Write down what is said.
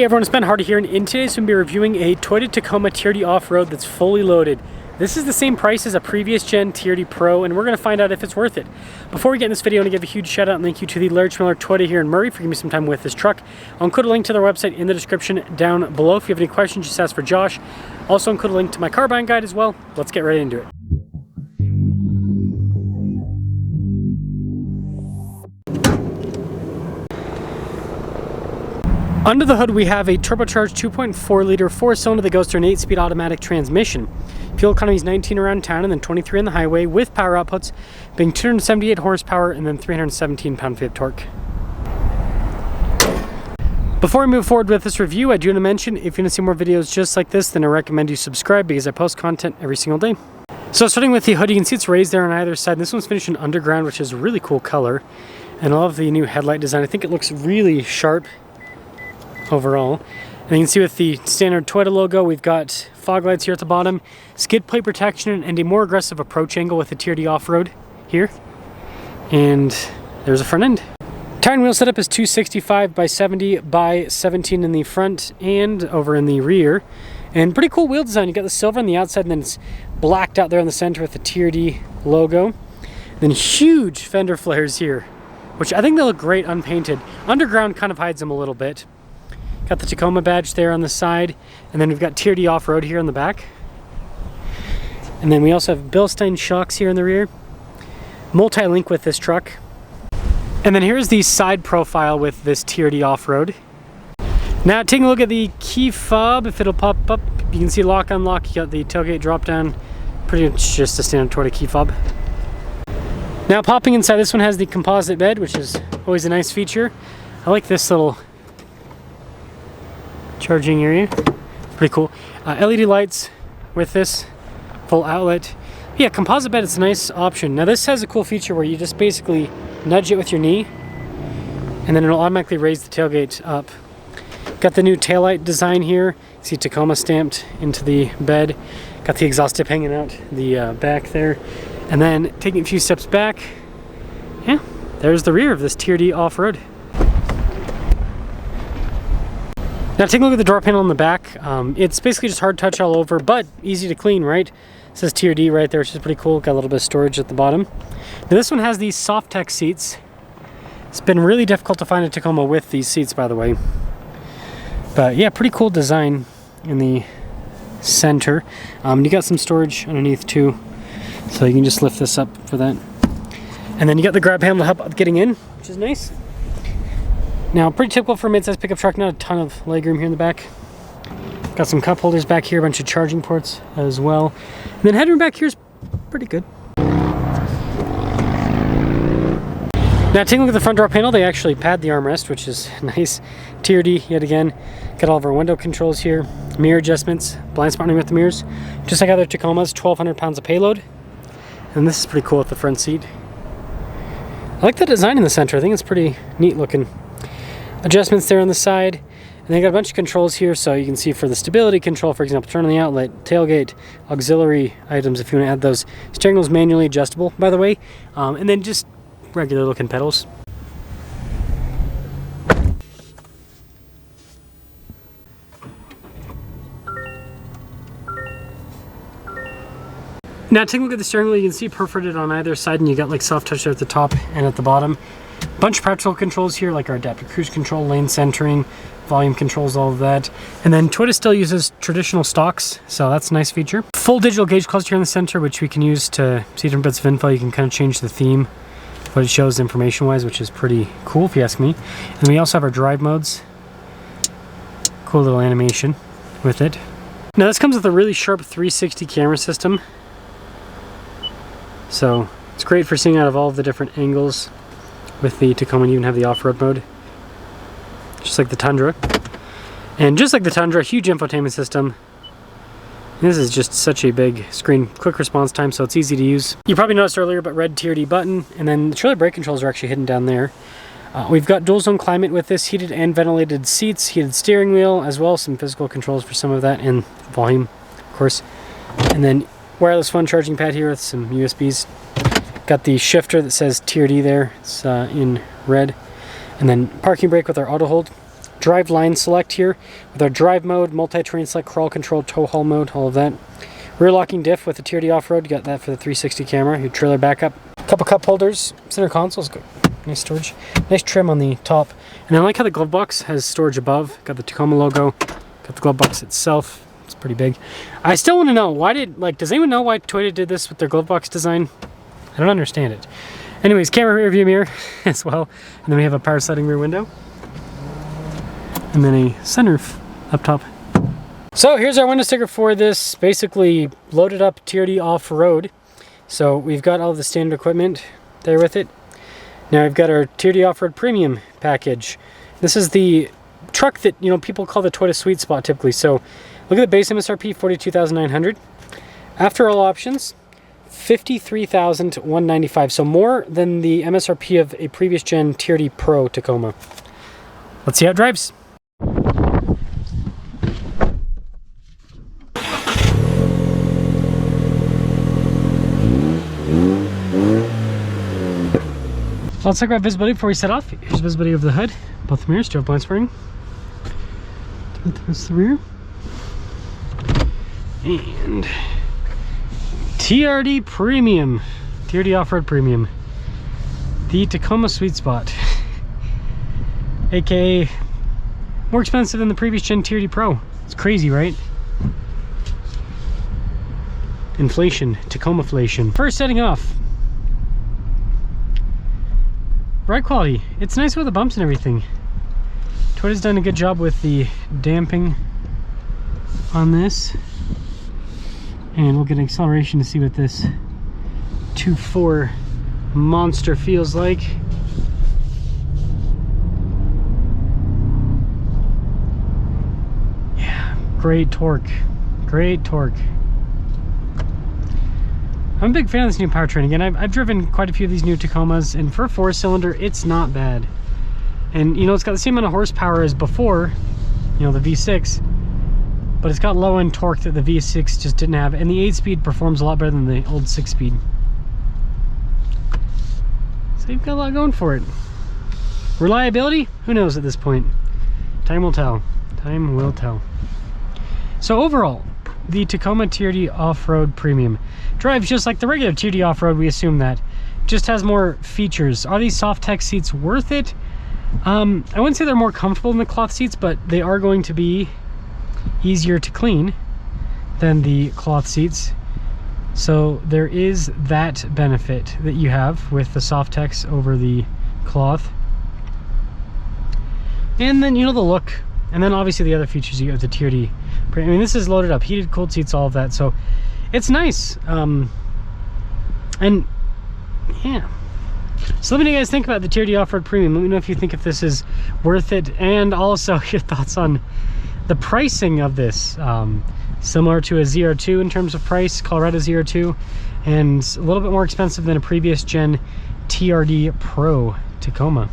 Hey everyone, it's Ben Hardy here, and in today's we'll be reviewing a Toyota Tacoma TRD Off-Road that's fully loaded. This is the same price as a previous gen TRD Pro, and we're going to find out if it's worth it. Before we get in this video, I want to give a huge shout out and thank you to the Large Miller Toyota here in Murray for giving me some time with this truck. I'll include a link to their website in the description down below. If you have any questions, just ask for Josh. Also include a link to my car buying guide as well. Let's get right into it. Under the hood we have a turbocharged 2.4 liter 4-cylinder that goes through an 8-speed automatic transmission. Fuel economy is 19 around town and then 23 on the highway, with power outputs being 278 horsepower and then 317 pound-feet of torque. Before we move forward with this review, I do want to mention if you want to see more videos just like this, then I recommend you subscribe because I post content every single day. So starting with the hood, you can see it's raised there on either side. This one's finished in underground, which is a really cool color. And I love the new headlight design. I think it looks really sharp overall. And you can see with the standard Toyota logo, we've got fog lights here at the bottom, skid plate protection, and a more aggressive approach angle with the TRD Off-Road here. And there's a front end. Tire and wheel setup is 265 by 70 by 17 in the front and over in the rear. And pretty cool wheel design. You got the silver on the outside and then it's blacked out there in the center with the TRD logo. Then huge fender flares here, which I think they look great unpainted. Underground kind of hides them a little bit. Got the Tacoma badge there on the side, and then we've got TRD Off-Road here on the back. And then we also have Bilstein shocks here in the rear. Multi-link with this truck. And then here's the side profile with this TRD Off-Road. Now taking a look at the key fob, if it'll pop up, you can see lock unlock, you got the tailgate drop down, pretty much just a standard Toyota key fob. Now popping inside, this one has the composite bed, which is always a nice feature. I like this little charging area, pretty cool. LED lights with this full outlet. Yeah, composite bed is a nice option. Now this has a cool feature where you just basically nudge it with your knee and then it'll automatically raise the tailgate up. Got the new taillight design here. You see Tacoma stamped into the bed. Got the exhaust tip hanging out the back there. And then taking a few steps back, yeah, there's the rear of this TRD Off-Road. Now taking a look at the door panel on the back, it's basically just hard touch all over, but easy to clean, right? It says TRD right there, which is pretty cool. Got a little bit of storage at the bottom. Now this one has these Soft-Tech seats. It's been really difficult to find a Tacoma with these seats, by the way. But yeah, pretty cool design in the center. You got some storage underneath too, so you can just lift this up for that. And then you got the grab handle to help with getting in, which is nice. Now, pretty typical for a mid-size pickup truck, not a ton of legroom here in the back. Got some cup holders back here, a bunch of charging ports as well. And then headroom back here is pretty good. Now, taking a look at the front door panel, they actually pad the armrest, which is nice. TRD, yet again. Got all of our window controls here, mirror adjustments, blind spotting with the mirrors. Just like other Tacomas, 1,200 pounds of payload. And this is pretty cool with the front seat. I like the design in the center. I think it's pretty neat looking. Adjustments there on the side, and they got a bunch of controls here, so you can see for the stability control, for example, turn on the outlet, tailgate, auxiliary items if you want to add those. Steering wheel is manually adjustable, by the way, and then just regular looking pedals. Now taking a look at the steering wheel, you can see perforated on either side, and you got like soft touch there at the top and at the bottom. Bunch of practical controls here, like our adaptive cruise control, lane centering, volume controls, all of that. And then Toyota still uses traditional stocks, so that's a nice feature. Full digital gauge cluster here in the center, which we can use to see different bits of info. You can kind of change the theme, what it shows information-wise, which is pretty cool if you ask me. And we also have our drive modes. Cool little animation with it. Now this comes with a really sharp 360 camera system. So it's great for seeing out of all of the different angles. With the Tacoma, you even have the off-road mode, just like the Tundra. And just like the Tundra, huge infotainment system. And this is just such a big screen, quick response time, so it's easy to use. You probably noticed earlier, but red TRD button, and then the trailer brake controls are actually hidden down there. We've got dual zone climate with this, heated and ventilated seats, heated steering wheel, as well as some physical controls for some of that, and volume, of course. And then wireless phone charging pad here with some USBs. Got the shifter that says TRD there, it's in red. And then parking brake with our auto hold. drive line select here with our drive mode, multi-terrain select, crawl control, tow haul mode, all of that. Rear locking diff with the TRD off-road, you got that for the 360 camera, your trailer backup. Couple cup holders, center console's good. Nice storage, nice trim on the top. And I like how the glove box has storage above, got the Tacoma logo, got the glove box itself, it's pretty big. I still want to know, does anyone know why Toyota did this with their glove box design? I don't understand it. Anyways, camera rear view mirror as well. And then we have a power sliding rear window. And then a sunroof up top. So here's our window sticker for this basically loaded up TRD off-road. So we've got all the standard equipment there with it. Now we've got our TRD off-road premium package. This is the truck that, you know, people call the Toyota sweet spot typically. So look at the base MSRP, $42,900. After all options, $53,195. So more than the MSRP of a previous gen TRD Pro Tacoma. Let's see how it drives. Let's talk about visibility before we set off. Here's visibility over the hood. Both mirrors, do have blind spotting. That's the rear. And TRD Premium. TRD Off-Road Premium. The Tacoma Sweet Spot. AKA more expensive than the previous gen TRD Pro. It's crazy, right? Inflation. Tacoma-flation. First setting off. Ride quality, it's nice with the bumps and everything. Toyota's done a good job with the damping on this. And we'll get an acceleration to see what this 2.4 monster feels like. Yeah, great torque, great torque. I'm a big fan of this new powertrain. Again, I've driven quite a few of these new Tacomas, and for a 4-cylinder, it's not bad. And, you know, it's got the same amount of horsepower as before, you know, the V6, but it's got low-end torque that the V6 just didn't have, and the 8-speed performs a lot better than the old 6-speed. So you've got a lot going for it. Reliability? Who knows at this point? Time will tell. Time will tell. So overall, the Tacoma TRD Off-Road Premium drives just like the regular TRD Off-Road, we assume that. Just has more features. Are these Softex seats worth it? I wouldn't say they're more comfortable than the cloth seats, but they are going to be easier to clean than the cloth seats. So there is that benefit that you have with the Softex over the cloth. And then, you know, the look. And then obviously the other features you get with the TRD. I mean, this is loaded up, heated, cooled seats, all of that. So it's nice. And yeah. So let me know what you guys think about the TRD Off-Road Premium. Let me know if you think if this is worth it, and also your thoughts on the pricing of this. Similar to a ZR2 in terms of price, Colorado ZR2, and a little bit more expensive than a previous gen TRD Pro Tacoma.